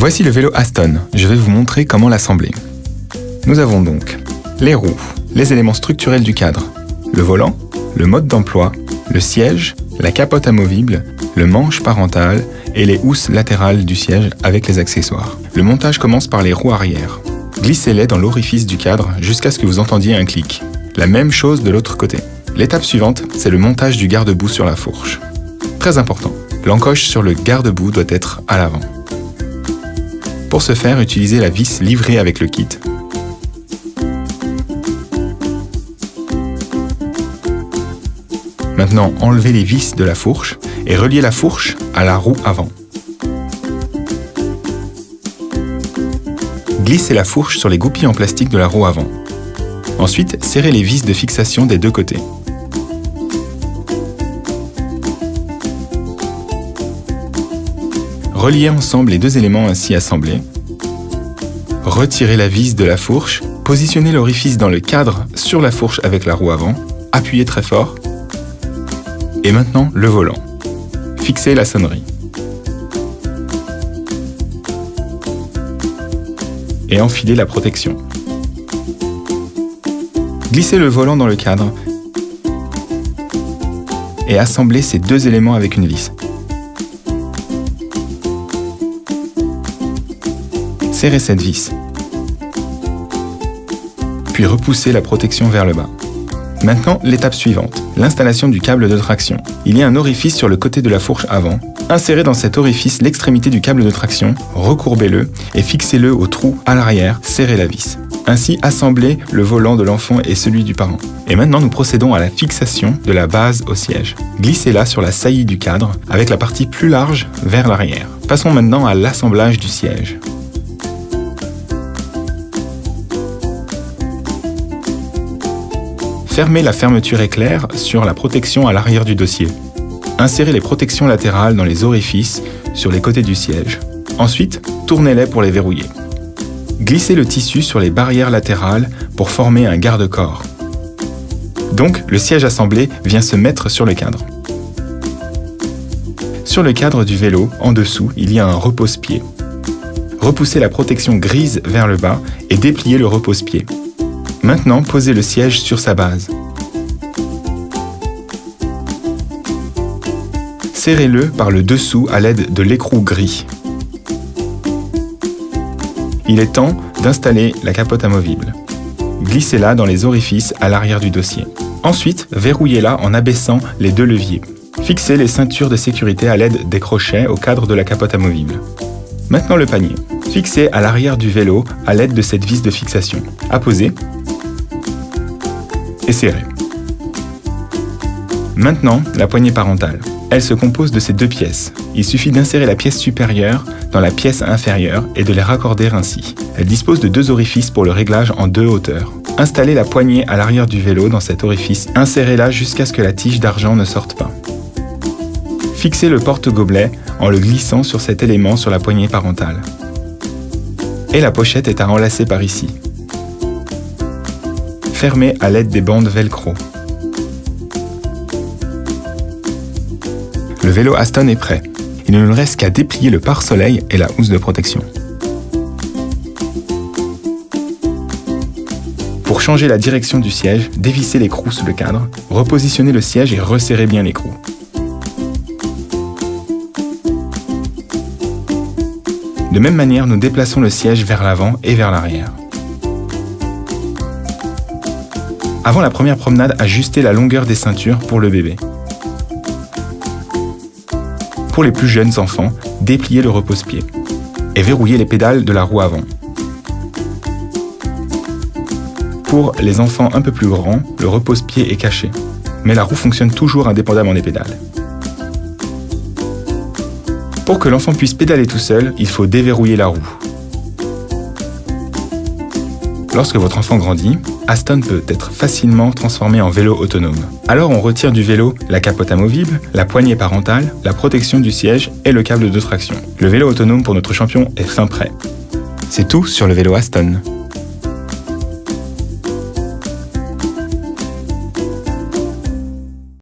Voici le vélo Aston, je vais vous montrer comment l'assembler. Nous avons donc les roues, les éléments structurels du cadre, le volant, le mode d'emploi, le siège, la capote amovible, le manche parental et les housses latérales du siège avec les accessoires. Le montage commence par les roues arrière. Glissez-les dans l'orifice du cadre jusqu'à ce que vous entendiez un clic. La même chose de l'autre côté. L'étape suivante, c'est le montage du garde-boue sur la fourche. Très important, l'encoche sur le garde-boue doit être à l'avant. Pour ce faire, utilisez la vis livrée avec le kit. Maintenant, enlevez les vis de la fourche et reliez la fourche à la roue avant. Glissez la fourche sur les goupilles en plastique de la roue avant. Ensuite, serrez les vis de fixation des deux côtés. Reliez ensemble les deux éléments ainsi assemblés. Retirez la vis de la fourche, positionnez l'orifice dans le cadre sur la fourche avec la roue avant, appuyez très fort. Et maintenant, le volant. Fixez la sonnerie. Et enfilez la protection. Glissez le volant dans le cadre et assemblez ces deux éléments avec une vis. Serrez cette vis, puis repoussez la protection vers le bas. Maintenant, l'étape suivante, l'installation du câble de traction. Il y a un orifice sur le côté de la fourche avant. Insérez dans cet orifice l'extrémité du câble de traction, recourbez-le et fixez-le au trou à l'arrière, serrez la vis. Ainsi, assemblez le volant de l'enfant et celui du parent. Et maintenant, nous procédons à la fixation de la base au siège. Glissez-la sur la saillie du cadre, avec la partie plus large vers l'arrière. Passons maintenant à l'assemblage du siège. Fermez la fermeture éclair sur la protection à l'arrière du dossier. Insérez les protections latérales dans les orifices sur les côtés du siège. Ensuite, tournez-les pour les verrouiller. Glissez le tissu sur les barrières latérales pour former un garde-corps. Donc, le siège assemblé vient se mettre sur le cadre. Sur le cadre du vélo, en dessous, il y a un repose-pied. Repoussez la protection grise vers le bas et dépliez le repose-pied. Maintenant, posez le siège sur sa base. Serrez-le par le dessous à l'aide de l'écrou gris. Il est temps d'installer la capote amovible. Glissez-la dans les orifices à l'arrière du dossier. Ensuite, verrouillez-la en abaissant les deux leviers. Fixez les ceintures de sécurité à l'aide des crochets au cadre de la capote amovible. Maintenant le panier. Fixez à l'arrière du vélo à l'aide de cette vis de fixation. Apposez et serrez. Maintenant, la poignée parentale. Elle se compose de ces deux pièces. Il suffit d'insérer la pièce supérieure dans la pièce inférieure et de les raccorder ainsi. Elle dispose de deux orifices pour le réglage en deux hauteurs. Installez la poignée à l'arrière du vélo dans cet orifice. Insérez-la jusqu'à ce que la tige d'argent ne sorte pas. Fixez le porte-gobelet en le glissant sur cet élément sur la poignée parentale. Et la pochette est à enlacer par ici. Fermez à l'aide des bandes velcro. Le vélo Aston est prêt. Il ne nous reste qu'à déplier le pare-soleil et la housse de protection. Pour changer la direction du siège, dévissez l'écrou sous le cadre, repositionnez le siège et resserrez bien l'écrou. De même manière, nous déplaçons le siège vers l'avant et vers l'arrière. Avant la première promenade, ajustez la longueur des ceintures pour le bébé. Pour les plus jeunes enfants, dépliez le repose-pied et verrouillez les pédales de la roue avant. Pour les enfants un peu plus grands, le repose-pied est caché, mais la roue fonctionne toujours indépendamment des pédales. Pour que l'enfant puisse pédaler tout seul, il faut déverrouiller la roue. Lorsque votre enfant grandit, Aston peut être facilement transformé en vélo autonome. Alors on retire du vélo la capote amovible, la poignée parentale, la protection du siège et le câble de traction. Le vélo autonome pour notre champion est fin prêt. C'est tout sur le vélo Aston.